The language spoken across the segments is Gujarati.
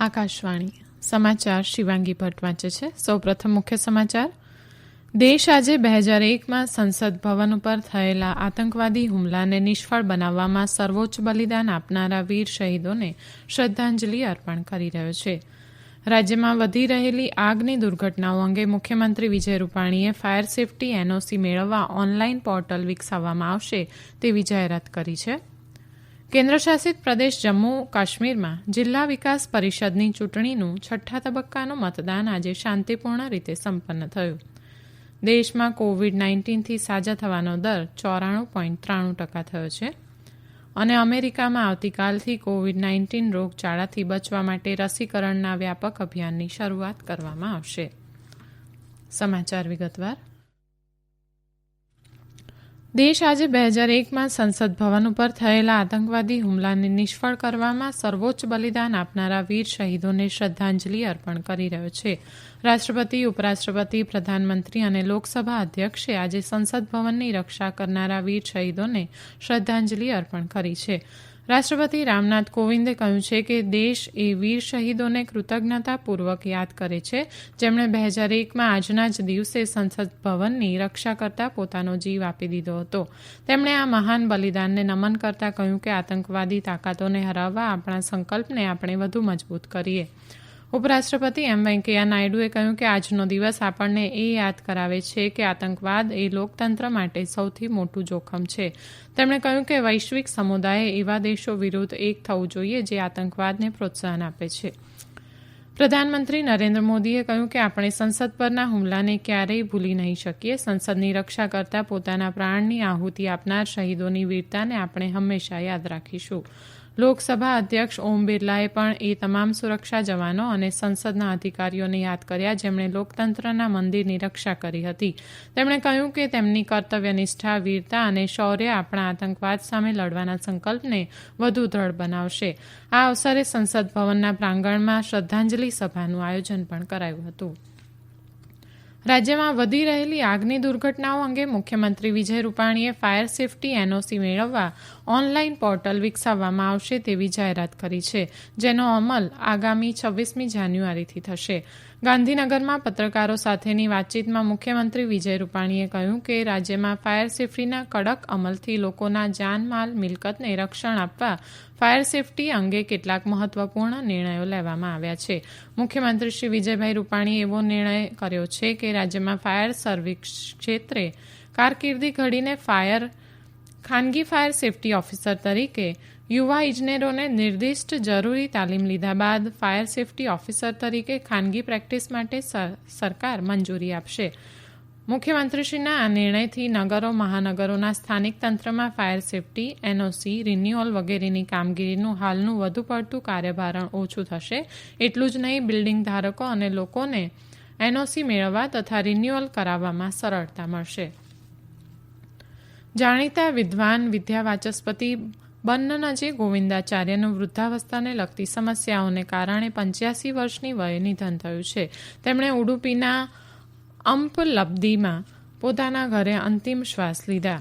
આકાશવાણી સમાચાર શિવાંગી ભટ્ટ વાંચે છે. સૌપ્રથમ મુખ્ય સમાચાર. દેશ આજે 2001માં સંસદ ભવન ઉપર થયેલા આતંકવાદી હુમલાને નિષ્ફળ બનાવવામાં સર્વોચ્ચ બલિદાન આપનારા વીર શહીદોને શ્રદ્ધાંજલિ અર્પણ કરી રહ્યો છે. રાજ્યમાં વધી રહેલી આગની દુર્ઘટનાઓ અંગે મુખ્યમંત્રી વિજય રૂપાણીએ ફાયર સેફટી એનઓસી મેળવવા ઓનલાઈન પોર્ટલ વિકસાવવામાં આવશે તેવી જાહેરાત કરી છે. કેન્દ્રશાસિત પ્રદેશ જમ્મુ કાશ્મીરમાં જિલ્લા વિકાસ પરિષદની ચૂંટણીનું છઠ્ઠા તબક્કાનું મતદાન આજે શાંતિપૂર્ણ રીતે સંપન્ન થયું. દેશમાં કોવિડ-19થી સાજા થવાનો દર 94.93% થયો છે અને અમેરિકામાં આવતીકાલથી કોવિડ-19 રોગચાળાથી બચવા માટે રસીકરણના વ્યાપક અભિયાનની શરૂઆત કરવામાં આવશે. સમાચાર વિગતવાર. દેશ આજે 2001માં સંસદ ભવન ઉપર થયેલા આતંકવાદી હુમલાને નિષ્ફળ કરવામાં સર્વોચ્ચ બલિદાન આપનારા વીર શહીદોને શ્રદ્ધાંજલિ અર્પણ કરી રહ્યો છે. રાષ્ટ્રપતિ, ઉપરાષ્ટ્રપતિ, પ્રધાનમંત્રી અને લોકસભા અધ્યક્ષે આજે સંસદ ભવનની રક્ષા કરનારા વીર શહીદોને શ્રદ્ધાંજલિ અર્પણ કરી છે. રાષ્ટ્રપતિ રામનાથ કોવિંદે કહ્યું છે કે દેશ એ વીર શહીદોને કૃતજ્ઞતાપૂર્વક યાદ કરે છે, જેમણે 2001માં આજના જ દિવસે સંસદ ભવનની રક્ષા કરતા પોતાનો જીવ આપી દીધો હતો. તેમણે આ મહાન બલિદાનને નમન કરતા કહ્યું કે આતંકવાદી તાકાતોને હરાવવા આપણા સંકલ્પને આપણે વધુ મજબૂત કરીએ. ઉપરાષ્ટ્રપતિ એમ વેંકૈયા નાયડુએ કહ્યું કે આજનો દિવસ આપણને એ યાદ કરાવે છે કે આતંકવાદ એ લોકતંત્ર માટે સૌથી મોટું જોખમ છે. તેમણે કહ્યું કે વૈશ્વિક સમુદાયે એવા દેશો વિરુદ્ધ એક થવું જોઈએ જે આતંકવાદને પ્રોત્સાહન આપે છે. પ્રધાનમંત્રી નરેન્દ્ર મોદીએ કહ્યું કે આપણે સંસદ પરના હુમલાને ક્યારેય ભૂલી નહીં શકીએ. સંસદની રક્ષા કરતા પોતાના પ્રાણની આહુતિ આપનાર શહીદોની વીરતાને આપણે હંમેશા યાદ રાખીશું. લોકસભા અધ્યક્ષ ઓમ બિરલાએ પણ એ તમામ સુરક્ષા જવાનો અને સંસદના અધિકારીઓને યાદ કર્યા જેમણે લોકતંત્રના મંદિરની રક્ષા કરી હતી. તેમણે કહ્યું કે તેમની કર્તવ્યનિષ્ઠા, વીરતા અને શૌર્ય આપણા આતંકવાદ સામે લડવાના સંકલ્પને વધુ દ્રઢ બનાવશે. આ અવસરે સંસદ ભવનના પ્રાંગણમાં શ્રદ્ધાંજલિ સભાનું આયોજન પણ કરાયું હતું. રાજ્યમાં વધી રહેલી આગની દુર્ઘટનાઓ અંગે મુખ્યમંત્રી વિજય રૂપાણીએ ફાયર સેફટી એનઓસી મેળવવા ઓનલાઈન પોર્ટલ વિકસાવવામાં આવશે તેવી જાહેરાત કરી છે, જેનો અમલ આગામી 26મી જાન્યુઆરીથી થશે. ગાંધીનગરમાં પત્રકારો સાથેની વાતચીતમાં મુખ્યમંત્રી વિજય રૂપાણીએ કહ્યું કે રાજ્યમાં ફાયર સેફટીના કડક અમલથી લોકોના જાનમાલ, મિલકતને રક્ષણ આપવા ફાયર સેફટી અંગે કેટલાક મહત્વપૂર્ણ નિર્ણયો લેવામાં આવ્યા છે. મુખ્યમંત્રી શ્રી વિજયભાઈ રૂપાણીએ એવો નિર્ણય કર્યો છે કે રાજ્યમાં ફાયર સર્વિસ ક્ષેત્રે કારકિર્દી ઘડીને ખાનગી ફાયર સેફટી ઓફિસર તરીકે યુવા ઇજનેરોને નિર્દિષ્ટ જરૂરી તાલીમ લીધા બાદ ફાયર સેફટી ઓફિસર તરીકે ખાનગી પ્રેક્ટિસ માટે સરકાર મંજૂરી આપશે. મુખ્યમંત્રીશ્રીના આ નિર્ણયથી નગરો, મહાનગરોના સ્થાનિક તંત્રમાં ફાયર સેફટી, એનઓસી, રિન્યુઅલ વગેરેની કામગીરીનું હાલનું વધુ પડતું કાર્યભારણ ઓછું થશે. એટલું જ નહીં, બિલ્ડિંગ ધારકો અને લોકોને એનઓસી મેળવવા તથા રિન્યુઅલ કરાવવામાં સરળતા મળશે. જાણીતા વિદ્વાન, વિદ્યાવાચસ્પતિ બન્નનજી ગોવિંદાચાર્યનું વૃદ્ધાવસ્થાને લગતી સમસ્યાઓને કારણે 85 વર્ષની વયે નિધન થયું છે. તેમણે ઉડુપીના અંપલબ્દીમાં પોતાના ઘરે અંતિમ શ્વાસ લીધા.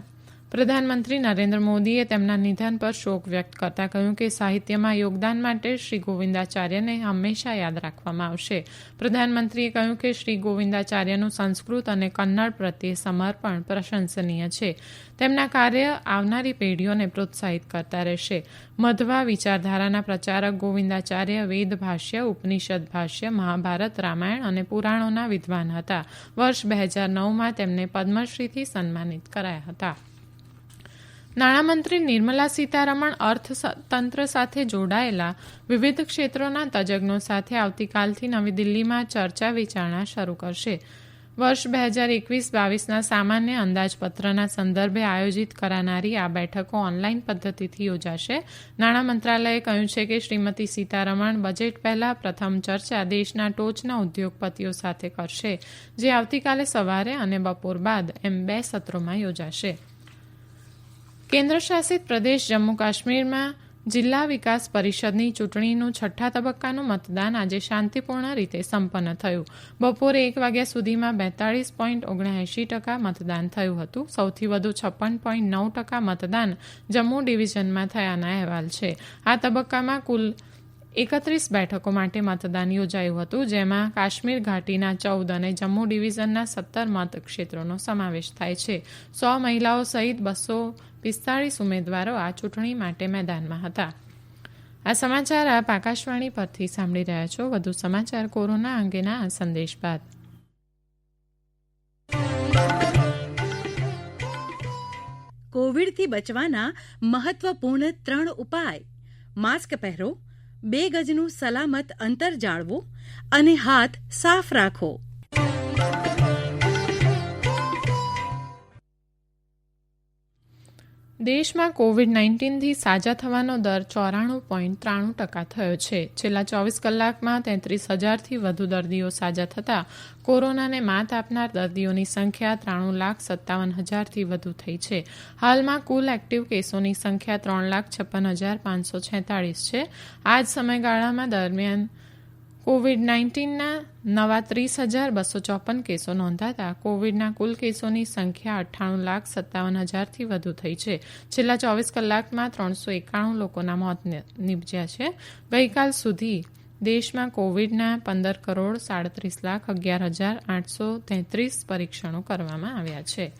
પ્રધાનમંત્રી નરેન્દ્ર મોદીએ તેમના નિધન પર શોક વ્યક્ત કરતા કહ્યું કે સાહિત્યમાં યોગદાન માટે શ્રી ગોવિંદાચાર્યને હંમેશા યાદ રાખવામાં આવશે. પ્રધાનમંત્રીએ કહ્યું કે શ્રી ગોવિંદાચાર્યનું સંસ્કૃત અને કન્નડ પ્રત્યે સમર્પણ પ્રશંસનીય છે. તેમના કાર્ય આવનારી પેઢીઓને પ્રોત્સાહિત કરતા રહેશે. મધ્વા વિચારધારાના પ્રચારક ગોવિંદાચાર્ય વેદ ભાષ્ય, ઉપનિષદ ભાષ્ય, મહાભારત, રામાયણ અને પુરાણોના વિદ્વાન હતા. વર્ષ 2009માં તેમને પદ્મશ્રીથી સન્માનિત કરાયા હતા. નાણામંત્રી નિર્મલા સીતારમણ અર્થતંત્ર સાથે જોડાયેલા વિવિધ ક્ષેત્રોના તજજ્ઞો સાથે આવતીકાલથી નવી દિલ્હીમાં ચર્ચા વિચારણા શરૂ કરશે. વર્ષ 2021-22ના સામાન્ય અંદાજપત્રના સંદર્ભે આયોજિત કરાનારી આ બેઠકો ઓનલાઈન પદ્ધતિથી યોજાશે. નાણાં મંત્રાલયે કહ્યું છે કે શ્રીમતી સીતારમણ બજેટ પહેલા પ્રથમ ચર્ચા દેશના ટોચના ઉદ્યોગપતિઓ સાથે કરશે, જે આવતીકાલે સવારે અને બપોર બાદ એમ 2 સત્રોમાં યોજાશે. કેન્દ્રશાસિત પ્રદેશ જમ્મુ કાશ્મીરમાં જિલ્લા વિકાસ પરિષદની ચૂંટણીનું છઠ્ઠા તબક્કાનું મતદાન આજે શાંતિપૂર્ણ રીતે સંપન્ન થયું. બપોરે 1 વાગ્યા સુધીમાં 42.79% મતદાન થયું હતું. સૌથી વધુ 56.9% મતદાન જમ્મુ ડિવિઝનમાં થયાના અહેવાલ છે. આ તબક્કામાં કુલ 31 બેઠકો માટે મતદાન યોજાયું હતું, જેમાં કાશ્મીર ઘાટીના 14 અને જમ્મુ ડિવિઝનના 17 મતક્ષેત્રોનો સમાવેશ થાય છે. 100 મહિલાઓ સહિત 245 ઉમેદવારો આ ચૂંટણી માટે મેદાનમાં હતા. આ સમાચાર આપ આકાશવાણી પરથી સાંભળી રહ્યા છો. વધુ સમાચાર કોરોના અંગેના આ સંદેશ બાદ. કોવિડથી બચવાના મહત્વપૂર્ણ 3 ઉપાય: માસ્ક પહેરો, 2 ગજનું સલામત અંતર જાળવો અને હાથ સાફ રાખો. દેશમાં કોવિડ-19થી સાજા થવાનો દર 94.93% થયો છે. છેલ્લા 24 કલાકમાં 33,000થી વધુ દર્દીઓ સાજા થતાં કોરોનાને માત આપનાર દર્દીઓની સંખ્યા 3,57,000થી વધુ થઈ છે. હાલમાં કુલ એક્ટિવ કેસોની સંખ્યા 3,56,546 છે. આ જ સમયગાળામાં દરમિયાન કોવિડ-19ના નવા 30,254 કેસો નોંધાતા કોવિડના કુલ કેસોની સંખ્યા 98,57,000થી વધુ થઈ છે. છેલ્લા 24 કલાકમાં 391 લોકોના મોત નીપજ્યા છે. ગઈકાલ સુધી દેશમાં કોવિડના 15,37,11,833 પરીક્ષણો કરવામાં આવ્યા છે.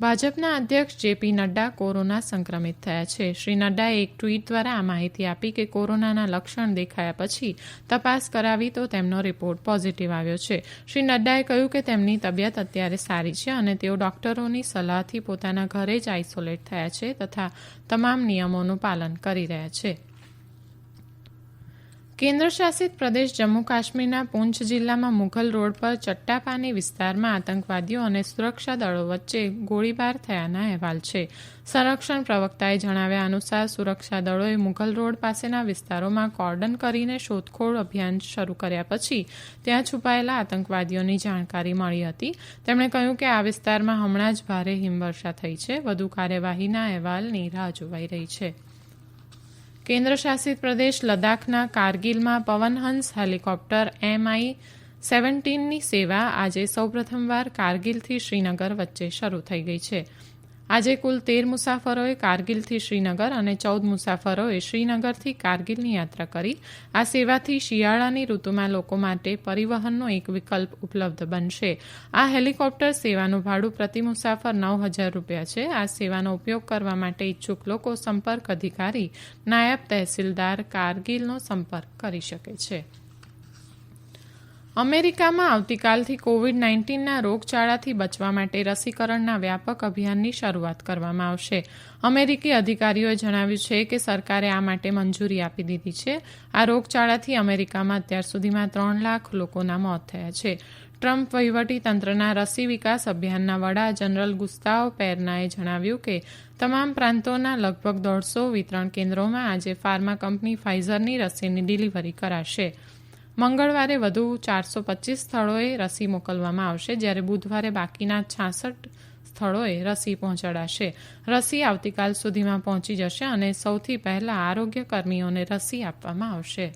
ભાજપના અધ્યક્ષ જેપી નડ્ડા કોરોના સંક્રમિત થયા છે. શ્રી નડ્ડાએ એક ટ્વીટ દ્વારા આ માહિતી આપી કે કોરોનાના લક્ષણ દેખાયા પછી તપાસ કરાવી તો તેમનો રિપોર્ટ પોઝિટિવ આવ્યો છે. શ્રી નડ્ડાએ કહ્યું કે તેમની તબિયત અત્યારે સારી છે અને તેઓ ડોક્ટરોની સલાહથી પોતાના ઘરે જ આઇસોલેટ થયા છે તથા તમામ નિયમોનું પાલન કરી રહ્યા છે. કેન્દ્ર શાસિત પ્રદેશ જમ્મુ કાશ્મીરના પૂંછ જિલ્લામાં મુઘલ રોડ પર ચટ્ટાપાની વિસ્તારમાં આતંકવાદીઓ અને સુરક્ષા દળો વચ્ચે ગોળીબાર થયાના અહેવાલ છે. સંરક્ષણ પ્રવક્તાએ જણાવ્યા અનુસાર સુરક્ષા દળોએ મુઘલ રોડ પાસેના વિસ્તારોમાં કોર્ડન કરીને શોધખોળ અભિયાન શરૂ કર્યા પછી ત્યાં છુપાયેલા આતંકવાદીઓની જાણકારી મળી હતી. તેમણે કહ્યું કે આ વિસ્તારમાં હમણાં જ ભારે હિમવર્ષા થઈ છે. વધુ કાર્યવાહીના અહેવાલની રાહ જોવાઈ રહી છે. કેન્દ્ર શાસિત પ્રદેશ લદ્દાખના કારગિલમાં પવનહંસ હેલિકોપ્ટર MI-17ની સેવા આજે સૌપ્રથમવાર કારગિલથી શ્રીનગર વચ્ચે શરૂ થઈ ગઈ છે. આજે કુલ 13 મુસાફરોએ કારગિલથી શ્રીનગર અને 14 મુસાફરોએ શ્રીનગરથી કારગિલની યાત્રા કરી. આ સેવાથી શિયાળાની ઋતુમાં લોકો માટે પરિવહનનો એક વિકલ્પ ઉપલબ્ધ બનશે. આ હેલિકોપ્ટર સેવાનું ભાડું પ્રતિ મુસાફર 9,000 રૂપિયા છે. આ સેવાનો ઉપયોગ કરવા માટે ઇચ્છુક લોકો સંપર્ક અધિકારી નાયબ તહેસીલદાર કારગિલનો સંપર્ક કરી શકે છે. અમેરિકામાં આવતીકાલથી કોવિડ-19ના રોગચાળાથી બચવા માટે રસીકરણના વ્યાપક અભિયાનની શરૂઆત કરવામાં આવશે. અમેરિકી અધિકારીઓએ જણાવ્યું છે કે સરકારે આ માટે મંજૂરી આપી દીધી છે. આ રોગચાળાથી અમેરિકામાં અત્યાર સુધીમાં 3 લાખ લોકોના મોત થયા છે. ટ્રમ્પ વહીવટીતંત્રના રસી વિકાસ અભિયાનના વડા જનરલ ગુસ્તાવ પેરનાએ જણાવ્યું કે તમામ પ્રાંતોના લગભગ 150 વિતરણ કેન્દ્રોમાં આજે ફાર્મા કંપની ફાઇઝરની રસીની ડિલિવરી કરાશે. મંગળવારે વધુ 425 સ્થળોએ રસી મોકલવામાં આવશે, જ્યારે બુધવારે બાકીના 66 સ્થળોએ રસી પહોંચાડાશે. રસી આવતીકાલ સુધીમાં પહોંચી જશે અને સૌથી પહેલા આરોગ્ય કર્મીઓને રસી આપવામાં આવશે.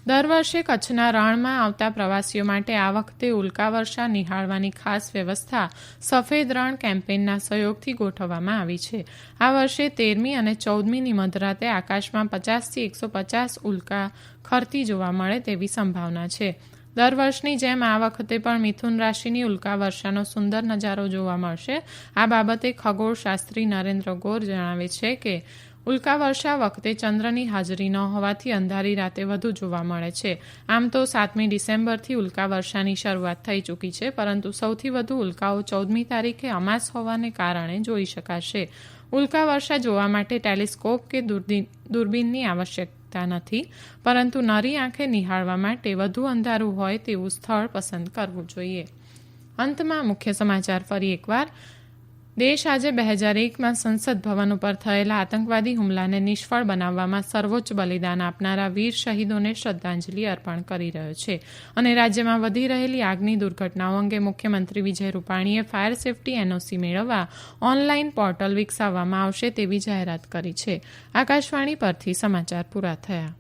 દર વર્ષે કચ્છના રણમાં આવતા પ્રવાસીઓ માટે આ વખતે ઉલ્કાવર્ષા નિહાળવાની ખાસ વ્યવસ્થા સફેદ રણ કેમ્પેઇનના સહયોગથી ગોઠવવામાં આવી છે. આ વર્ષે 13મી અને 14મીની મધરાતે આકાશમાં 50થી 150 ઉલ્કા ખરતી જોવા મળે તેવી સંભાવના છે. દર વર્ષની જેમ આ વખતે પણ મિથુન રાશિની ઉલ્કાવર્ષાનો સુંદર નજારો જોવા મળશે. આ બાબતે ખગોળશાસ્ત્રી નરેન્દ્ર ગોર જણાવે છે કે ઉલ્કાવર્ષા વખતે ચંદ્રની હાજરી ન હોવાથી અંધારી રાતે વધુ જોવા મળે છે. આમ તો 7મી ડિસેમ્બરથી ઉલ્કાવર્ષાની શરૂઆત થઈ ચૂકી છે, પરંતુ સૌથી વધુ ઉલ્કાઓ 14મી તારીખે અમાસ હોવાને કારણે જોઈ શકાશે. ઉલ્કાવર્ષા જોવા માટે ટેલિસ્કોપ કે દૂરબીનની આવશ્યકતા નથી, પરંતુ નરી આંખે નિહાળવા માટે વધુ અંધારું હોય તેવું સ્થળ પસંદ કરવું જોઈએ. અંતમાં મુખ્ય સમાચાર ફરી એકવાર. દેશ આજે 2001માં સંસદ ભવન ઉપર થયેલા આતંકવાદી હુમલાને નિષ્ફળ બનાવવામાં સર્વોચ્ચ બલિદાન આપનારા વીર શહીદોને શ્રદ્ધાંજલિ અર્પણ કરી રહ્યો છે અને રાજ્યમાં વધી રહેલી આગની દુર્ઘટનાઓ અંગે મુખ્યમંત્રી વિજય રૂપાણીએ ફાયર સેફટી એનઓસી મેળવવા ઓનલાઈન પોર્ટલ વિકસાવવામાં આવશે તેવી જાહેરાત કરી છે. આકાશવાણી પરથી સમાચાર પૂરા થયા.